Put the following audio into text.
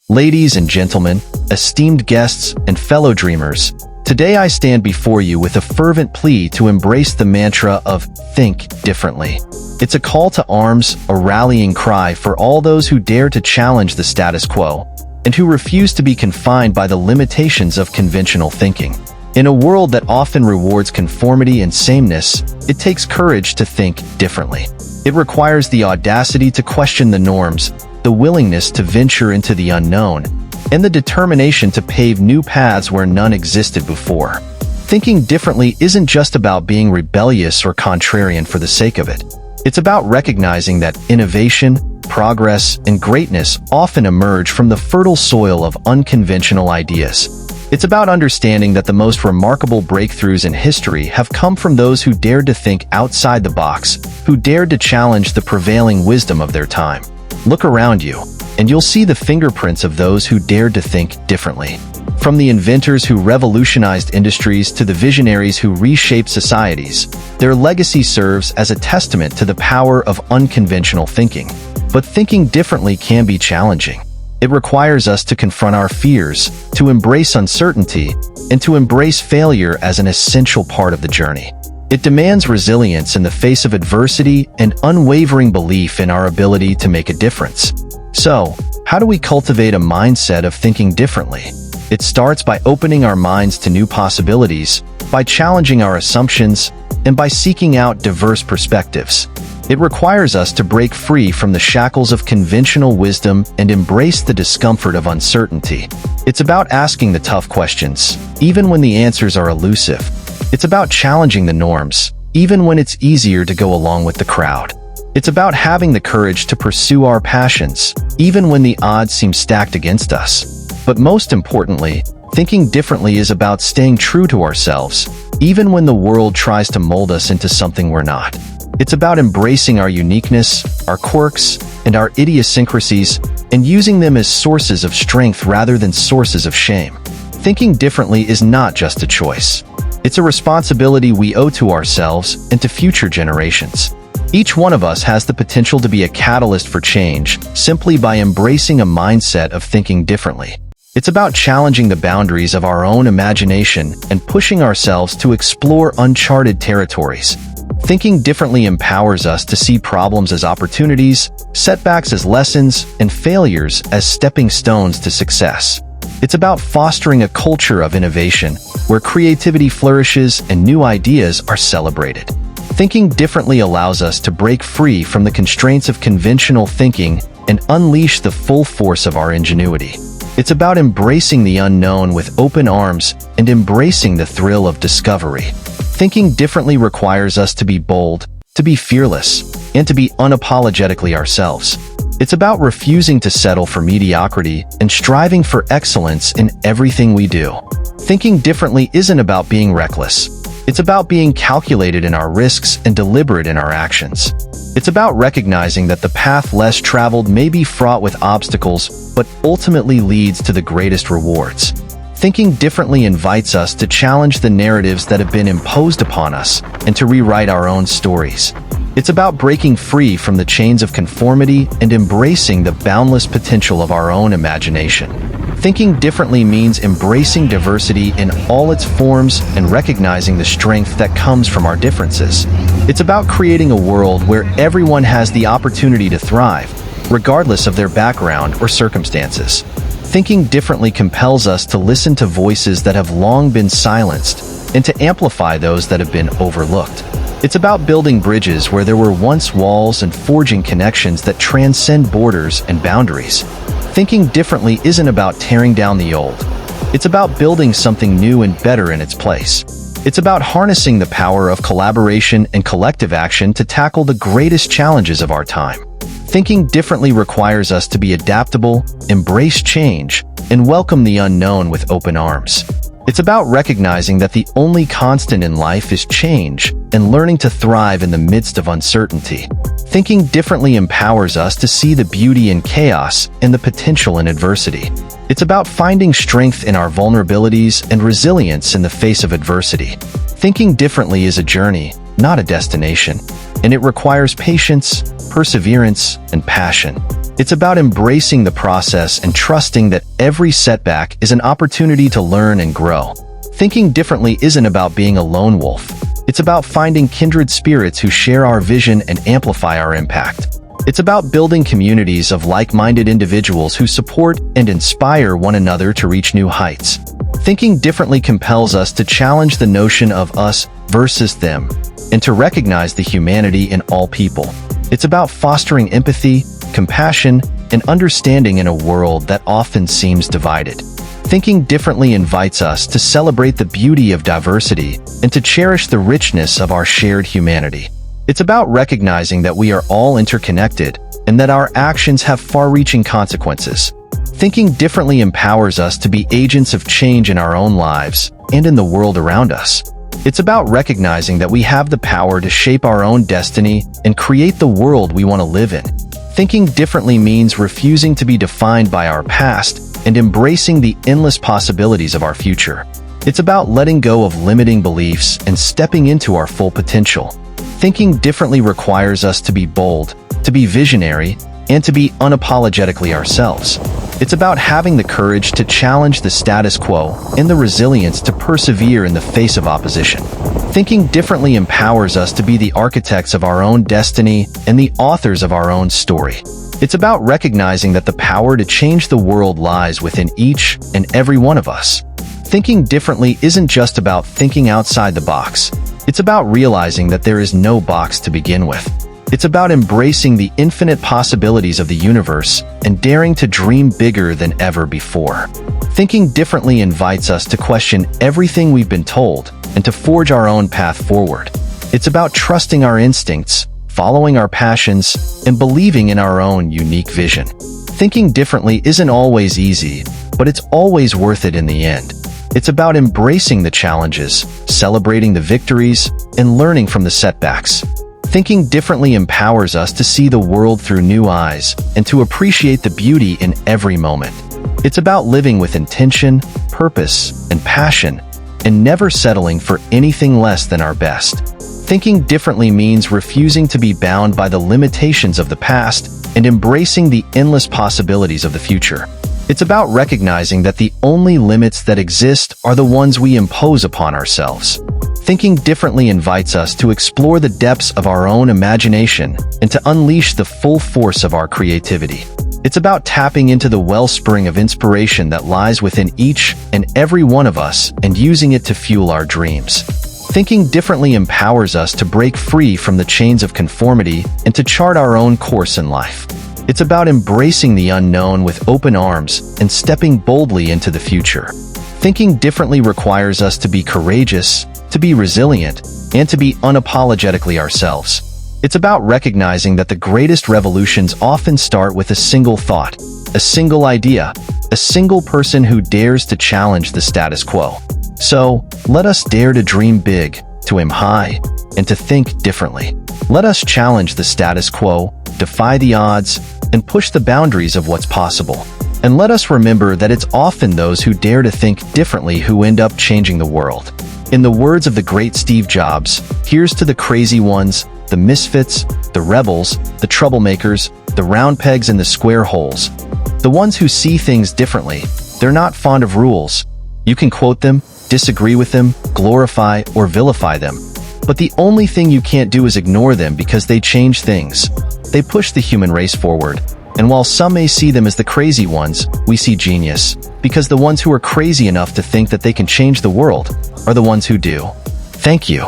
Ladies and gentlemen, esteemed guests and fellow dreamers, today I stand before you with a fervent plea to embrace the mantra of think differently. It's a call to arms, a rallying cry for all those who dare to challenge the status quo and who refuse to be confined by the limitations of conventional thinking. In a world that often rewards conformity and sameness, it takes courage to think differently. It requires the audacity to question the norms, the willingness to venture into the unknown, and the determination to pave new paths where none existed before. Thinking differently isn't just about being rebellious or contrarian for the sake of it. It's about recognizing that innovation, progress, and greatness often emerge from the fertile soil of unconventional ideas. It's about understanding that the most remarkable breakthroughs in history have come from those who dared to think outside the box, who dared to challenge the prevailing wisdom of their time. Look around you, and you'll see the fingerprints of those who dared to think differently. From the inventors who revolutionized industries to the visionaries who reshaped societies, their legacy serves as a testament to the power of unconventional thinking. But thinking differently can be challenging. It requires us to confront our fears, to embrace uncertainty, and to embrace failure as an essential part of the journey. It demands resilience in the face of adversity and unwavering belief in our ability to make a difference. So, how do we cultivate a mindset of thinking differently? It starts by opening our minds to new possibilities, by challenging our assumptions, and by seeking out diverse perspectives. It requires us to break free from the shackles of conventional wisdom and embrace the discomfort of uncertainty. It's about asking the tough questions, even when the answers are elusive. It's about challenging the norms, even when it's easier to go along with the crowd. It's about having the courage to pursue our passions, even when the odds seem stacked against us. But most importantly, thinking differently is about staying true to ourselves, even when the world tries to mold us into something we're not. It's about embracing our uniqueness, our quirks, and our idiosyncrasies, and using them as sources of strength rather than sources of shame. Thinking differently is not just a choice. It's a responsibility we owe to ourselves and to future generations. Each one of us has the potential to be a catalyst for change simply by embracing a mindset of thinking differently. It's about challenging the boundaries of our own imagination and pushing ourselves to explore uncharted territories. Thinking differently empowers us to see problems as opportunities, setbacks as lessons, and failures as stepping stones to success. It's about fostering a culture of innovation where creativity flourishes and new ideas are celebrated. Thinking differently allows us to break free from the constraints of conventional thinking and unleash the full force of our ingenuity. It's about embracing the unknown with open arms and embracing the thrill of discovery. Thinking differently requires us to be bold, to be fearless, and to be unapologetically ourselves. It's about refusing to settle for mediocrity and striving for excellence in everything we do. Thinking differently isn't about being reckless. It's about being calculated in our risks and deliberate in our actions. It's about recognizing that the path less traveled may be fraught with obstacles, but ultimately leads to the greatest rewards. Thinking differently invites us to challenge the narratives that have been imposed upon us and to rewrite our own stories. It's about breaking free from the chains of conformity and embracing the boundless potential of our own imagination. Thinking differently means embracing diversity in all its forms and recognizing the strength that comes from our differences. It's about creating a world where everyone has the opportunity to thrive, regardless of their background or circumstances. Thinking differently compels us to listen to voices that have long been silenced and to amplify those that have been overlooked. It's about building bridges where there were once walls and forging connections that transcend borders and boundaries. Thinking differently isn't about tearing down the old. It's about building something new and better in its place. It's about harnessing the power of collaboration and collective action to tackle the greatest challenges of our time. Thinking differently requires us to be adaptable, embrace change, and welcome the unknown with open arms. It's about recognizing that the only constant in life is change and learning to thrive in the midst of uncertainty. Thinking differently empowers us to see the beauty in chaos and the potential in adversity. It's about finding strength in our vulnerabilities and resilience in the face of adversity. Thinking differently is a journey, not a destination. And it requires patience, perseverance, and passion. It's about embracing the process and trusting that every setback is an opportunity to learn and grow. Thinking differently isn't about being a lone wolf. It's about finding kindred spirits who share our vision and amplify our impact. It's about building communities of like-minded individuals who support and inspire one another to reach new heights. Thinking differently compels us to challenge the notion of us versus them, and to recognize the humanity in all people. It's about fostering empathy, compassion, and understanding in a world that often seems divided. Thinking differently invites us to celebrate the beauty of diversity and to cherish the richness of our shared humanity. It's about recognizing that we are all interconnected and that our actions have far-reaching consequences. Thinking differently empowers us to be agents of change in our own lives and in the world around us. It's about recognizing that we have the power to shape our own destiny and create the world we want to live in. Thinking differently means refusing to be defined by our past and embracing the endless possibilities of our future. It's about letting go of limiting beliefs and stepping into our full potential. Thinking differently requires us to be bold, to be visionary, and to be unapologetically ourselves. It's about having the courage to challenge the status quo and the resilience to persevere in the face of opposition. Thinking differently empowers us to be the architects of our own destiny and the authors of our own story. It's about recognizing that the power to change the world lies within each and every one of us. Thinking differently isn't just about thinking outside the box. It's about realizing that there is no box to begin with. It's about embracing the infinite possibilities of the universe and daring to dream bigger than ever before. Thinking differently invites us to question everything we've been told and to forge our own path forward. It's about trusting our instincts, following our passions, and believing in our own unique vision. Thinking differently isn't always easy, but it's always worth it in the end. It's about embracing the challenges, celebrating the victories, and learning from the setbacks. Thinking differently empowers us to see the world through new eyes and to appreciate the beauty in every moment. It's about living with intention, purpose, and passion, and never settling for anything less than our best. Thinking differently means refusing to be bound by the limitations of the past and embracing the endless possibilities of the future. It's about recognizing that the only limits that exist are the ones we impose upon ourselves. Thinking differently invites us to explore the depths of our own imagination and to unleash the full force of our creativity. It's about tapping into the wellspring of inspiration that lies within each and every one of us and using it to fuel our dreams. Thinking differently empowers us to break free from the chains of conformity and to chart our own course in life. It's about embracing the unknown with open arms and stepping boldly into the future. Thinking differently requires us to be courageous, to be resilient, and to be unapologetically ourselves. It's about recognizing that the greatest revolutions often start with a single thought, a single idea, a single person who dares to challenge the status quo. So, let us dare to dream big, to aim high, and to think differently. Let us challenge the status quo, defy the odds, and push the boundaries of what's possible. And let us remember that it's often those who dare to think differently who end up changing the world. In the words of the great Steve Jobs, here's to the crazy ones, the misfits, the rebels, the troublemakers, the round pegs in the square holes. The ones who see things differently. They're not fond of rules. You can quote them, disagree with them, glorify or vilify them. But the only thing you can't do is ignore them because they change things. They push the human race forward. And while some may see them as the crazy ones, we see genius, because the ones who are crazy enough to think that they can change the world are the ones who do. Thank you.